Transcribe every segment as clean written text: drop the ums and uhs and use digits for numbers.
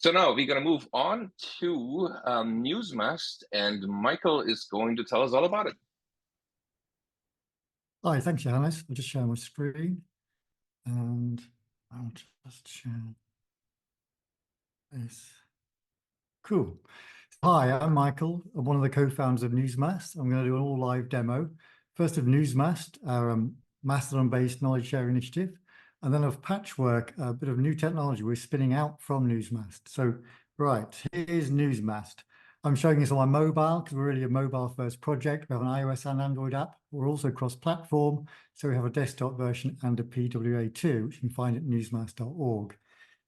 So now we're going to move on to Newsmast, and Michael is going to tell us all about it. Hi, thanks, Johannes. I'll just share my screen and I'll just share this. Cool. Hi, I'm Michael. I'm one of the co-founders of Newsmast. I'm going to do an all-live demo. First of Newsmast, our Mastodon-based knowledge sharing initiative, and then of Patchwork, a bit of new technology we're spinning out from Newsmast. So, right, here's Newsmast. I'm showing this on my mobile because we're really a mobile-first project. We have an iOS and Android app. We're also cross-platform, so we have a desktop version and a PWA too, which you can find at newsmast.org.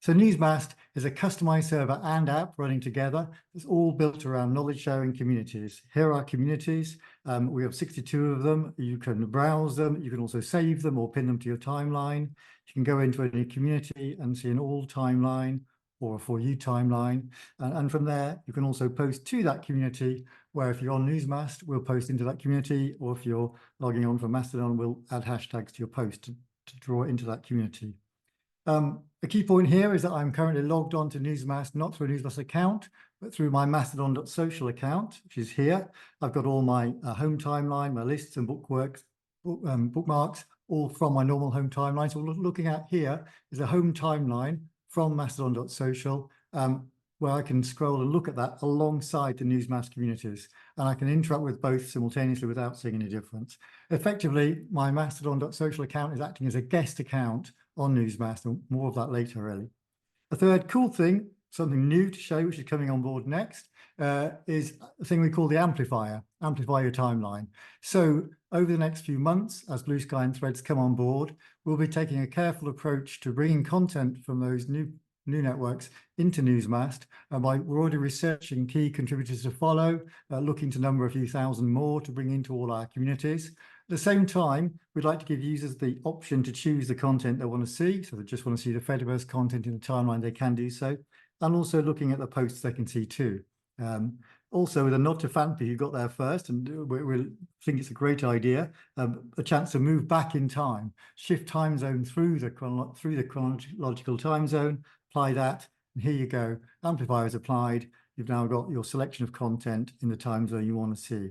So Newsmast is a customized server and app running together. It's all built around knowledge-sharing communities. Here are our communities. We have 62 of them. You can browse them. You can also save them or pin them to your timeline. You can go into any community and see an all timeline or a For You timeline. And from there, you can also post to that community, where if you're on Newsmast, we'll post into that community, or if you're logging on from Mastodon, we'll add hashtags to your post to draw it into that community. A key point here is that I'm currently logged on to Newsmast, not through a Newsmast account, but through my mastodon.social account, which is here. I've got all my home timeline, my lists and bookmarks, all from my normal home timeline. So what we're looking at here is a home timeline from mastodon.social, where I can scroll and look at that alongside the Newsmast communities. And I can interact with both simultaneously without seeing any difference. Effectively, my mastodon.social account is acting as a guest account on Newsmast, and more of that later, really. A third cool thing, something new to show, which is coming on board next, is a thing we call the amplify your timeline. So over the next few months, as Blue Sky and Threads come on board, we'll be taking a careful approach to bringing content from those new networks into Newsmast. We're already researching key contributors to follow, looking to number a few thousand more to bring into all our communities. At the same time, we'd like to give users the option to choose the content they want to see. So they just want to see the Fediverse content in the timeline, they can do so. And also looking at the posts they can see too. Also, with a nod to Fanpy, who got there first, and we think it's a great idea, a chance to move back in time, shift time zone through the chronological time zone, apply that, and here you go. Amplifier is applied. You've now got your selection of content in the time zone you want to see.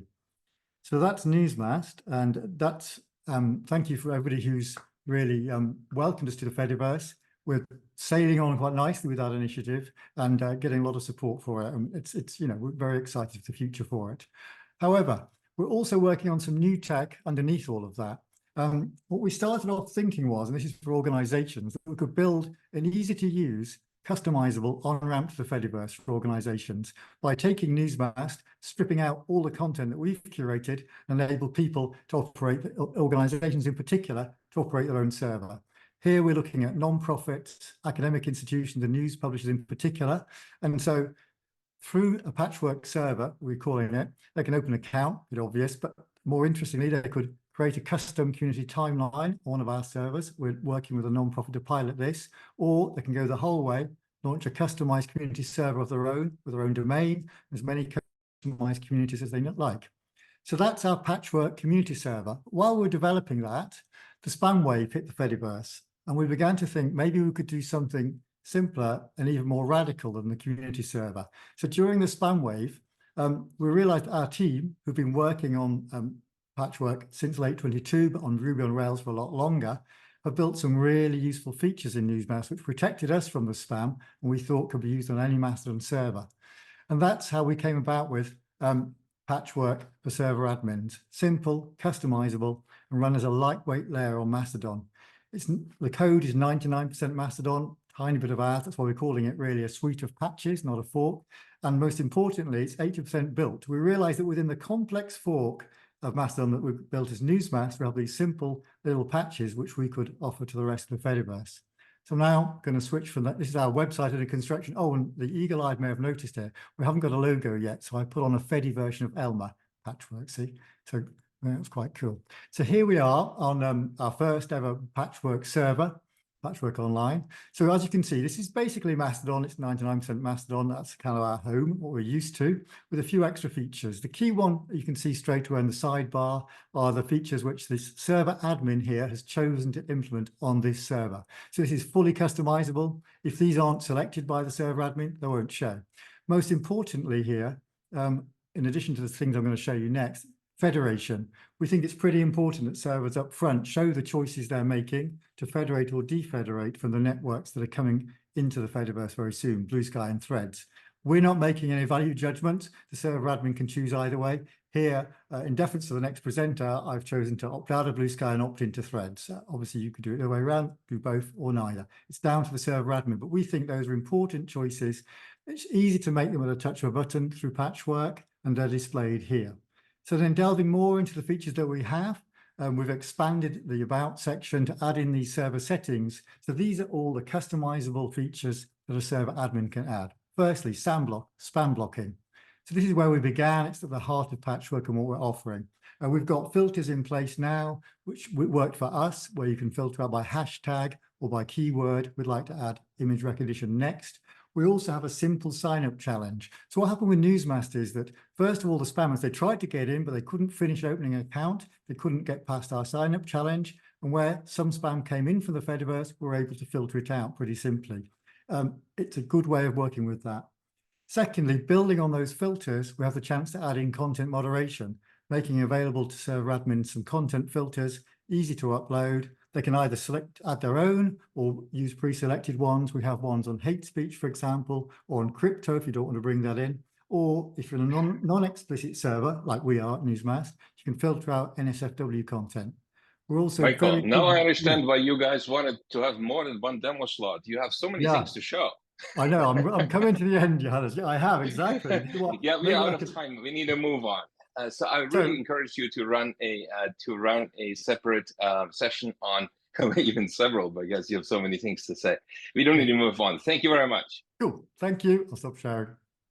So that's Newsmast, and that's thank you for everybody who's really welcomed us to the Fediverse. We're sailing on quite nicely with that initiative and getting a lot of support for it. And it's we're very excited for the future for it. However, we're also working on some new tech underneath all of that. What we started off thinking was, and this is for organizations, that we could build an easy to use, customizable on-ramp to the Fediverse for organizations by taking Newsmast, stripping out all the content that we've curated, and enable people to operate, organizations in particular, to operate their own server. Here we're looking at non-profits, academic institutions, and news publishers in particular. And so through a Patchwork server, we're calling it, they can open an account, a bit obvious, but more interestingly, they could create a custom community timeline on one of our servers. We're working with a non-profit to pilot this, or they can go the whole way, launch a customized community server of their own, with their own domain, as many customized communities as they like. So that's our Patchwork community server. While we're developing that, the spam wave hit the Fediverse, and we began to think maybe we could do something simpler and even more radical than the community server. So during the spam wave, we realized our team, who've been working on Patchwork since late 22, but on Ruby on Rails for a lot longer, have built some really useful features in Newsmast, which protected us from the spam, and we thought could be used on any Mastodon server. And that's how we came about with Patchwork for server admins. Simple, customizable, and run as a lightweight layer on Mastodon. The code is 99% Mastodon, tiny bit of ours. That's why we're calling it really a suite of patches, not a fork. And most importantly, it's 80% built. We realized that within the complex fork of Mastodon that we've built as Newsmast, we have these simple little patches which we could offer to the rest of the Fediverse. So now I'm going to switch from that. This is our website under construction. Oh, and the eagle-eyed may have noticed here, we haven't got a logo yet. So I put on a Fedi version of Elmer Patchwork, see? So that's quite cool. So here we are on our first ever Patchwork server. Patchwork Online. So as you can see, this is basically Mastodon. It's 99% Mastodon. That's kind of our home, what we're used to, with a few extra features. The key one you can see straight away in the sidebar are the features which this server admin here has chosen to implement on this server. So this is fully customizable. If these aren't selected by the server admin, they won't show. Most importantly here, in addition to the things I'm going to show you next, federation. We think it's pretty important that servers up front show the choices they're making to federate or defederate from the networks that are coming into the Fediverse very soon, Blue Sky and Threads. We're not making any value judgments. The server admin can choose either way. Here, in deference to the next presenter, I've chosen to opt out of Blue Sky and opt into Threads. Obviously, you could do it the other way around, do both or neither. It's down to the server admin, but we think those are important choices. It's easy to make them with a touch of a button through Patchwork, and they're displayed here. So then delving more into the features that we have, we've expanded the About section to add in these server settings. So these are all the customizable features that a server admin can add. Firstly, spam blocking. So this is where we began. It's at the heart of Patchwork and what we're offering. We've got filters in place now, which worked for us, where you can filter out by hashtag or by keyword. We'd like to add image recognition next. We also have a simple sign-up challenge. So what happened with Newsmast is that, first of all, the spammers, they tried to get in, but they couldn't finish opening an account. They couldn't get past our sign-up challenge. And where some spam came in from the Fediverse, we're able to filter it out pretty simply. It's a good way of working with that. Secondly, building on those filters, we have the chance to add in content moderation, making available to server admins some content filters, easy to upload. They can either add their own or use pre-selected ones. We have ones on hate speech, for example, or on crypto if you don't want to bring that in. Or if you're in a non-explicit server, like we are at Newsmast, you can filter out NSFW content. We're also Michael, now I understand yeah. why you guys wanted to have more than one demo slot. You have so many things to show. I know. I'm coming to the end, Johannes. I have, exactly. Yeah, we're out of time. We need to move on. So I really encourage you to run a separate session on, even several, because you have so many things to say. We don't need to move on. Thank you very much. Cool. Thank you. I'll stop sharing.